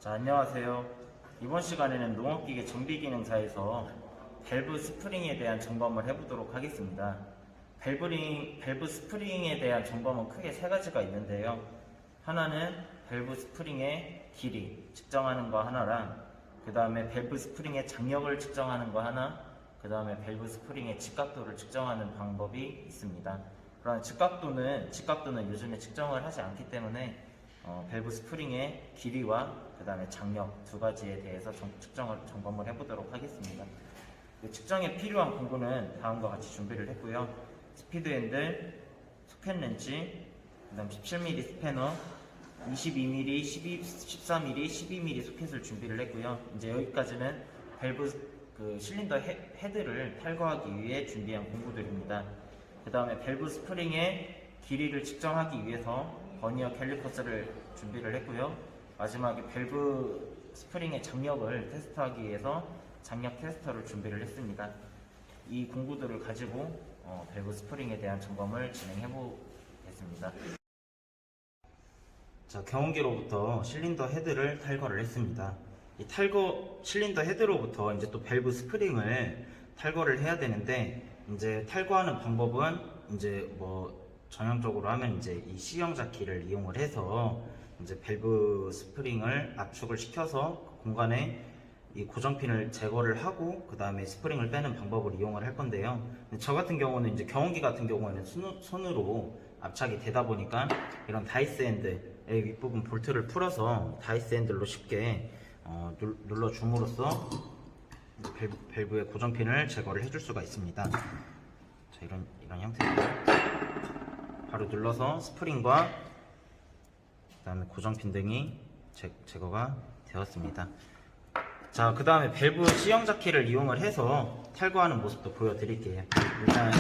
자, 안녕하세요. 이번 시간에는 농업기계 정비기능사에서 밸브 스프링에 대한 점검을 해보도록 하겠습니다. 밸브 스프링에 대한 점검은 크게 세 가지가 있는데요. 하나는 밸브 스프링의 길이 측정하는 거 하나랑, 그 다음에 밸브 스프링의 장력을 측정하는 거 하나, 그 다음에 밸브 스프링의 직각도를 측정하는 방법이 있습니다. 그러나 직각도는 요즘에 측정을 하지 않기 때문에 밸브 스프링의 길이와 그 다음에 장력 두 가지에 대해서 점검을 해보도록 하겠습니다. 그 측정에 필요한 공구는 다음과 같이 준비를 했고요. 스피드 핸들, 소켓 렌치, 그 다음 17mm 스패너, 22mm, 14mm, 12mm 소켓을 준비를 했고요. 이제 여기까지는 밸브 실린더 헤드를 탈거하기 위해 준비한 공구들입니다. 그 다음에 밸브 스프링의 길이를 측정하기 위해서 버니어 캘리퍼스를 준비를 했고요. 마지막에 밸브 스프링의 장력을 테스트하기 위해서 장력 테스터를 준비를 했습니다. 이 공구들을 가지고 밸브 스프링에 대한 점검을 진행해 보겠습니다. 자, 경운기로부터 실린더 헤드를 탈거를 했습니다. 이 실린더 헤드로부터 이제 또 밸브 스프링을 탈거를 해야 되는데, 이제 탈거하는 방법은 이제 전형적으로 하면 이제 이 C형 자키를 이용을 해서 이제 밸브 스프링을 압축을 시켜서 그 공간에 이 고정핀을 제거를 하고 그 다음에 스프링을 빼는 방법을 이용을 할 건데요. 저 같은 경우는 이제 경운기 같은 경우에는 손으로 압착이 되다 보니까 이런 다이스 핸드의 윗부분 볼트를 풀어서 다이스 핸들로 쉽게 눌러 줌으로써 밸브의 고정핀을 제거를 해줄 수가 있습니다. 자, 이런 형태로 바로 눌러서 스프링과 그 다음에 고정핀 등이 제거가 되었습니다. 자, 그 다음에 밸브 C형 자키를 이용을 해서 탈거하는 모습도 보여드릴게요. 일단,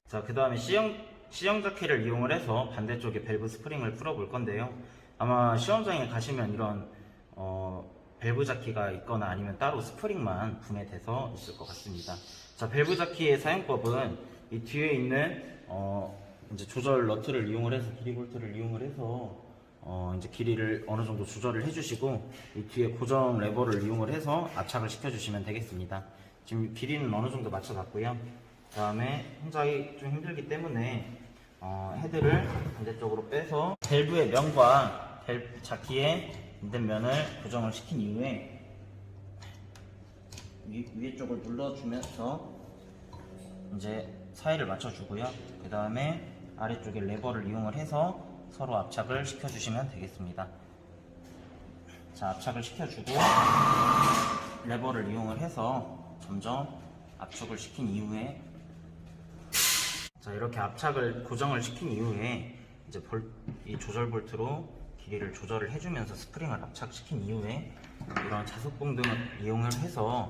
자, 그 다음에 C형 자키를 이용을 해서 반대쪽에 밸브 스프링을 풀어볼 건데요. 아마 시험장에 가시면 이런 밸브 자키가 있거나 아니면 따로 스프링만 분해돼서 있을 것 같습니다. 자, 밸브 자키의 사용법은 이 뒤에 있는 이제 조절 너트를 이용을 해서, 길이 볼트를 이용을 해서 이제 길이를 어느 정도 조절을 해주시고, 이 뒤에 고정 레버를 이용을 해서 압착을 시켜주시면 되겠습니다. 지금 길이는 어느 정도 맞춰놨고요. 그 다음에 혼자 좀 힘들기 때문에 헤드를 반대쪽으로 빼서 밸브의 면과 밸브 자키의 있는 면을 고정을 시킨 이후에 위에 쪽을 눌러주면서 이제 사이를 맞춰주고요. 그 다음에 아래쪽에 레버를 이용을 해서 서로 압착을 시켜주시면 되겠습니다. 자, 압착을 시켜주고 레버를 이용을 해서 점점 압축을 시킨 이후에, 자, 이렇게 압착을 고정을 시킨 이후에 이제 이 조절 볼트로 길이를 조절을 해주면서 스프링을 압착시킨 이후에 이런 자석봉 등을 이용을 해서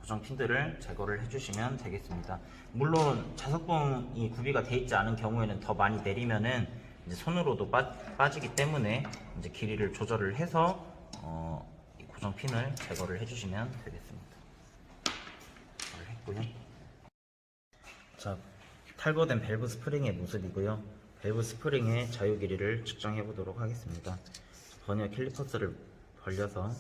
고정 핀들을 제거를 해주시면 되겠습니다. 물론 자석봉이 구비가 되어 있지 않은 경우에는 더 많이 내리면은 이제 손으로도 빠지기 때문에 이제 길이를 조절을 해서 이 고정 핀을 제거를 해주시면 되겠습니다. 제거를 했고요. 자, 탈거된 밸브 스프링의 모습이고요. 밸브 스프링의 자유 길이를 측정해 보도록 하겠습니다. 버니어 캘리퍼스를 벌려서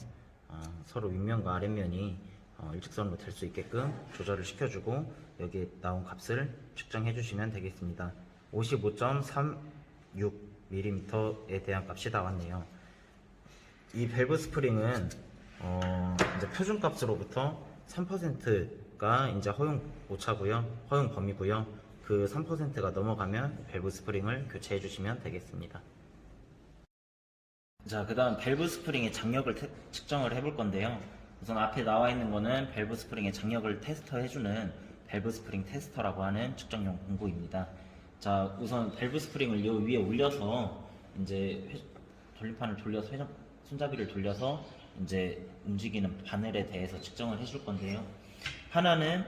서로 윗면과 아랫면이 일직선으로 될 수 있게끔 조절을 시켜주고 여기에 나온 값을 측정해 주시면 되겠습니다. 55.36mm에 대한 값이 나왔네요. 이 밸브 스프링은 이제 표준 값으로부터 3%가 이제 허용 오차고요, 허용 범위고요. 그 3%가 넘어가면 밸브 스프링을 교체해 주시면 되겠습니다. 자, 그 다음 밸브 스프링의 장력을 측정을 해볼 건데요. 우선 앞에 나와 있는 거는 밸브 스프링의 장력을 테스터해주는 밸브 스프링 테스터라고 하는 측정용 공구입니다. 자, 우선 밸브 스프링을 이 위에 올려서 이제 돌림판을 돌려서 손잡이를 돌려서 이제 움직이는 바늘에 대해서 측정을 해줄 건데요. 하나는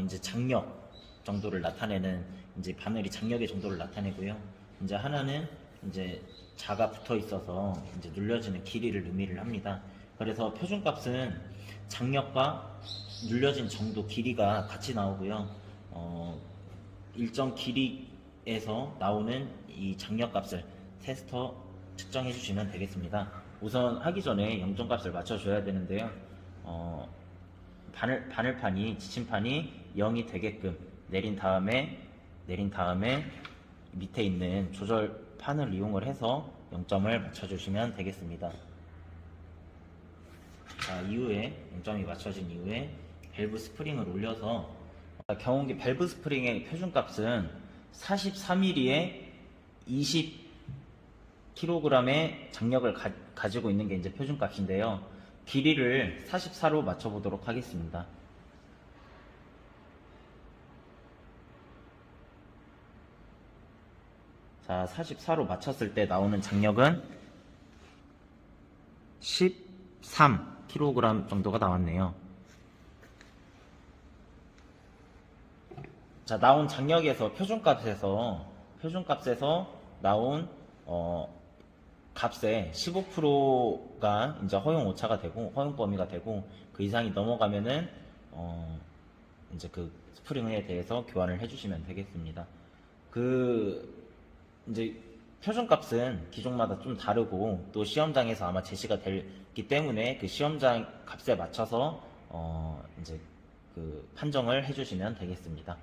이제 장력 정도를 나타내는, 이제 바늘이 장력의 정도를 나타내고요. 이제 하나는 이제 자가 붙어 있어서 이제 눌려지는 길이를 의미를 합니다. 그래서 표준값은 장력과 눌려진 정도 길이가 같이 나오고요. 일정 길이에서 나오는 이 장력값을 테스터 측정해 주시면 되겠습니다. 우선 하기 전에 영점값을 맞춰줘야 되는데요. 바늘판이 지침판이 0이 되게끔 내린 다음에 밑에 있는 조절판을 이용을 해서 0점을 맞춰주시면 되겠습니다. 자, 이후에 0점이 맞춰진 이후에 밸브 스프링을 올려서 경운기 밸브 스프링의 표준값은 43mm에 20kg의 장력을 가지고 있는 게 이제 표준값인데요. 길이를 44로 맞춰보도록 하겠습니다. 자, 44로 맞췄을 때 나오는 장력은 13kg 정도가 나왔네요. 자, 나온 장력에서 표준값에서 나온 값의 15%가 이제 허용 오차가 되고 허용 범위가 되고 그 이상이 넘어가면은 이제 그 스프링에 대해서 교환을 해주시면 되겠습니다. 이제 표준값은 기종마다 좀 다르고 또 시험장에서 아마 제시가 되기 때문에 그 시험장 값에 맞춰서 이제 그 판정을 해주시면 되겠습니다.